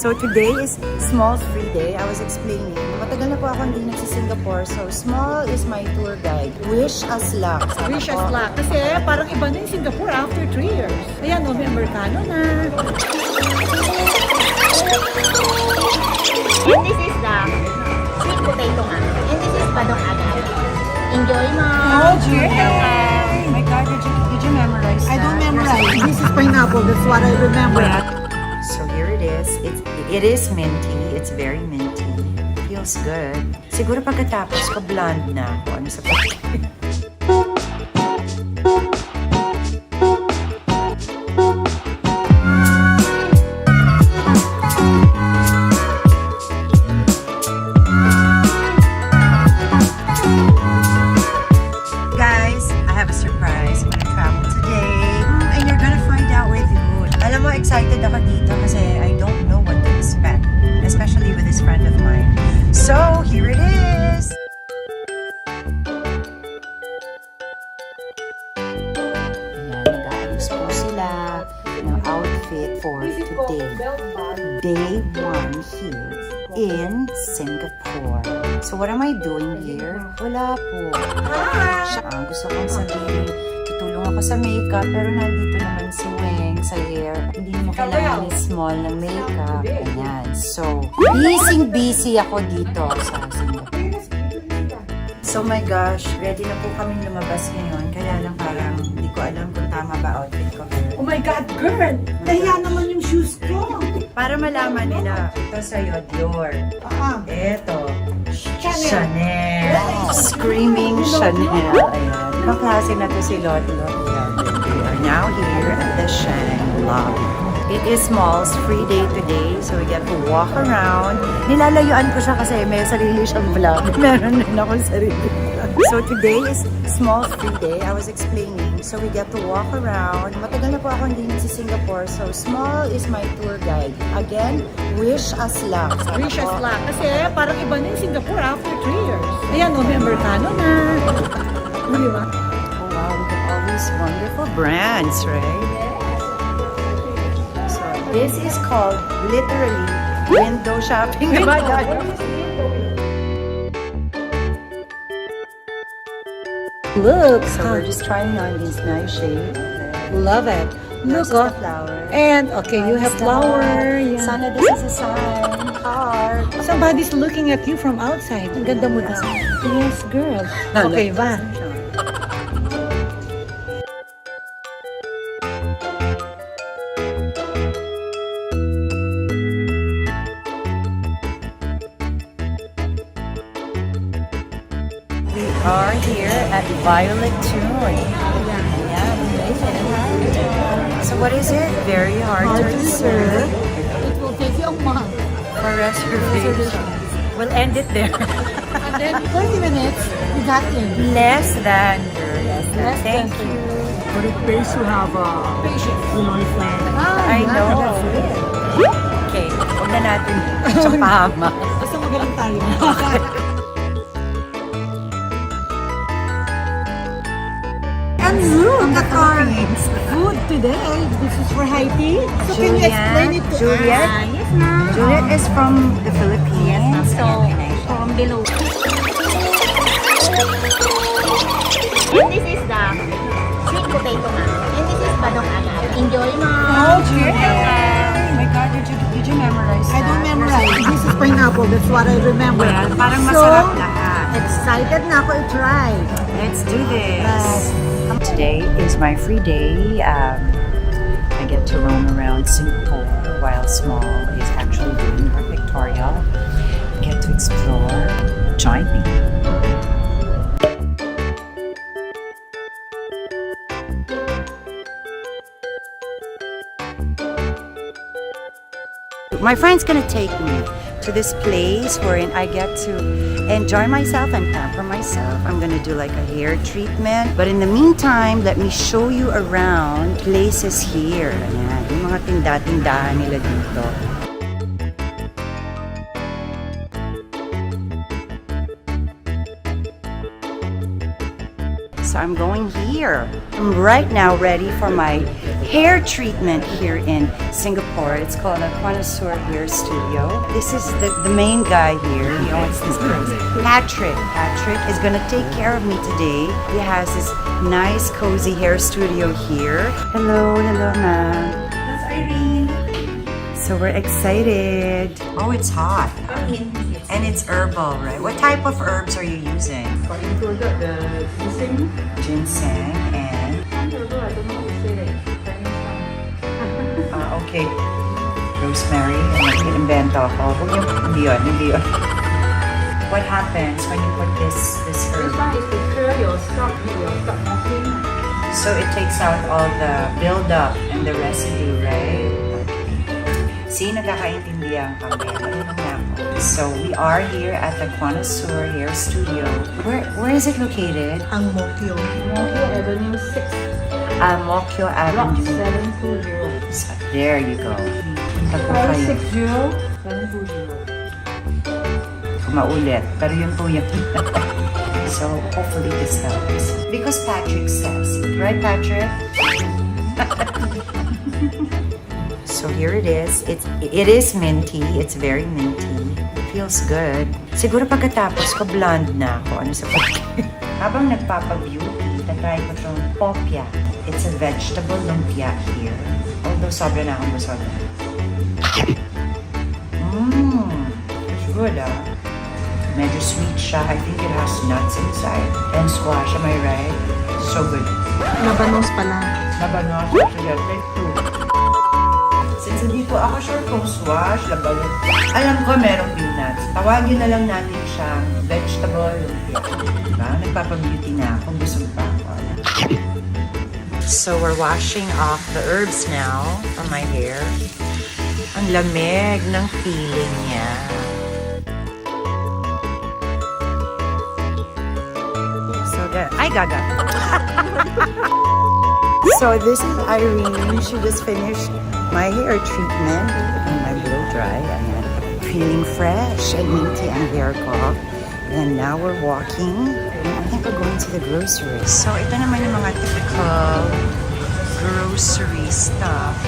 So today is Small's free day. I was explaining. Matagal na po ako hindi nagsi-Singapore. So Small is my tour guide. Wish us luck. Wish us luck. Kasi parang iba na yung Singapore after 3 years. Ayan, November-Kano na. And this is the sweet potato nga. And this is padong agad. Enjoy mo! My God, did you memorize that? I don't memorize. This is pineapple. That's what I remember. So here it is. It is minty. It's very minty. Feels good. Siguro pagkatapos ko blonde na ako. Ano sa Guys, I have a surprise. I'm gonna travel today. And you're gonna find out with who. Alam mo, excited ako dito kasi I don't know what to expect. Especially with this friend of mine. So, here it is! Ayan, nag-aayos po sila ng outfit for today. Day 1 here in Singapore. So, what am I doing here? Wala po. Gusto kong sabihin, tutulong ako sa makeup, pero nandito naman si Weng sa hair. Hindi mo kailangan ni Small na makeup. Ayan. So, busy ako dito sa Singapore. So my gosh, ready na po kami lumabas ngayon. Kaya lang parang hindi ko alam kung tama ba outfit ko. Oh my God, girl! Nahiya naman yung shoes ko. Para malaman nila, ito sa'yo, Dior. Ito, Chanel. Screaming Chanel. Ayan. Ibang klase na to si Lotlo. We are now here at the Shang lobby. It is Small's free day today, so we get to walk around. Nilalayuan ko siya kasi may sarili siyang vlog. Meron din akong sarili vlog. So today is Small's free day. I was explaining. So we get to walk around. Matagal na po ako hindi sa Singapore. So Small is my tour guide. Again, wish us luck. Wish us luck. Kasi parang iba na yung Singapore after 3 years. Ayan, November-Kano na. Di ba? Oh wow, we have all these wonderful brands, right? So this is called literally window shopping. Look, So we're just trying on these nice shades. love it. This Look, is the flower. and okay, you have flower. Yeah. Sana this is a sign. Heart. Somebody's looking at you from outside. Ang ganda mo daw. Yes, girl. Okay ba? We are here at Violet Tune. So what is it? Very hard to reserve. It will take you a month. For reservation. We'll end it there. And then 20 minutes, you got in. Less than. Thank you. But it pays to have a friend. I know. Okay, huwag na natin siyang pahama. Basta magaling tayo. And look at our food today. This is for Haiti. So can you explain it to Juliet? us? Yes, ma'am. Juliet is from the Philippines. So, from below. And this is the sweet potato nga. And this is padong agad. Enjoy mo! My God, did you memorize I don't memorize. This is pineapple. That's what I remember. Parang So, masarap lahat. excited na ako i-try. Let's do this. Today is my free day. I get to roam around Singapore while Small is actually doing her pictorial. Get to explore. Join me. My friend's gonna take me to this place wherein I get to enjoy myself and pamper myself. I'm gonna do like a hair treatment. But in the meantime, let me show you around places here. Ayan, yung mga tinda-tindahan nila dito. So I'm going here. I'm right now ready for my hair treatment here in Singapore. It's called a Connoisseur Hair Studio. This is the main guy here. He owns this place. Patrick. Patrick is gonna take care of me today. He has this nice, cozy hair studio here. Hello, ma'am. That's Irene. So we're excited. Oh, it's hot. And it's herbal, right? What type of herbs are you using? Got included the ginseng. Ginseng and... I don't know how to say that. Okay. Rosemary. Invento ako. Hindi yun. What happens when you put this This herb? one is to clear your scalp, make your scalp more clean. So it takes out all the buildup and the residue, right? See, nagkakaintindihan kami. Marunong na ako. So we are here at the Connoisseur Hair Studio. Where is it located? Ang Mokyo. Mokyo Avenue 6, Mokyo Block Avenue. 720. So, there you go. Punta po kayo. 720. Maulit. Pero yun po yun. So hopefully this helps. Because Patrick says, right Patrick? So here it is. It is minty. It's very minty. It feels good. Siguro pagkatapos ko blonde na ako. Ano sa pagkain? Habang nagpapa-beauty, tatry ko itong popia. It's a vegetable lumpia here. Although sobra na akong busog. It's good ah. Medyo sweet siya. I think it has nuts inside. And squash, am I right? So good. Nabanos pala. Labanos. Sige, take two. Since hindi po ako sure kung squash, labanos. Alam ko merong peanuts. Tawagin na lang natin siyang vegetable lumpia. Diba? Nagpapabeauty na ako. Busog pa ako. So we're washing off the herbs now from my hair. Ang lamig ng feeling niya. So good. Ay, gaga. So this is Irene. She just finished my hair treatment and my blow dry. Ayan. Feeling fresh and minty ang hair ko. And now we're walking. I think we're going to the grocery. So ito naman yung mga typical grocery stuff.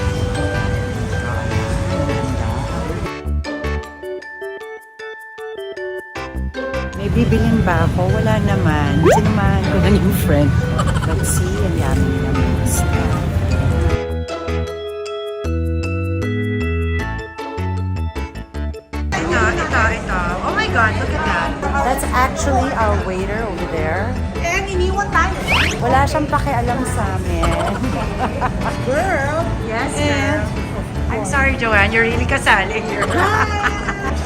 May bibilin ba ako? Wala naman. Sinamahan ko lang yung friend. Let's see, ang dami nila mga stuff. Ito. Oh my God, look at that. That's actually our waiter over there. And iniwan tayo. Wala siyang pakialam sa amin. Girl. Yes, ma'am. I'm sorry, Joanne. You're really kasali here.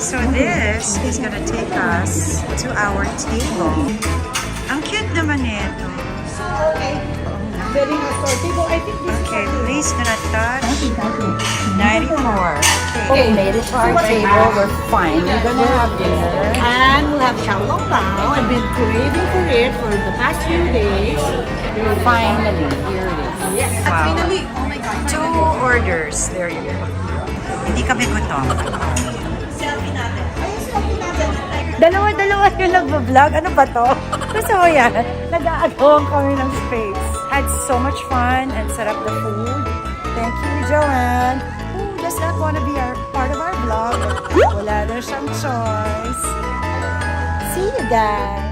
So this is gonna take us to our table. Ang cute naman nito. Okay. Setting us our table. I think this Okay, please gonna touch 94. Okay. We made it to our table. We're fine. We're gonna have dinner. And we'll have xiaolong bao. I've been craving for it for the past few days. Finally, here it is. Yes. Wow. Finally, oh my God. 2 orders. There you go. Hindi kami gutom. Selfie natin. Ay, selfie natin. Dalawa yung nagbablog. Ano ba to? Gusto mo yan? Nag-aagawang kami ng space. Had so much fun and set up the food. Thank you, Joanne. Who does not want to be part of our vlog? Wala na siyang choice. See you guys.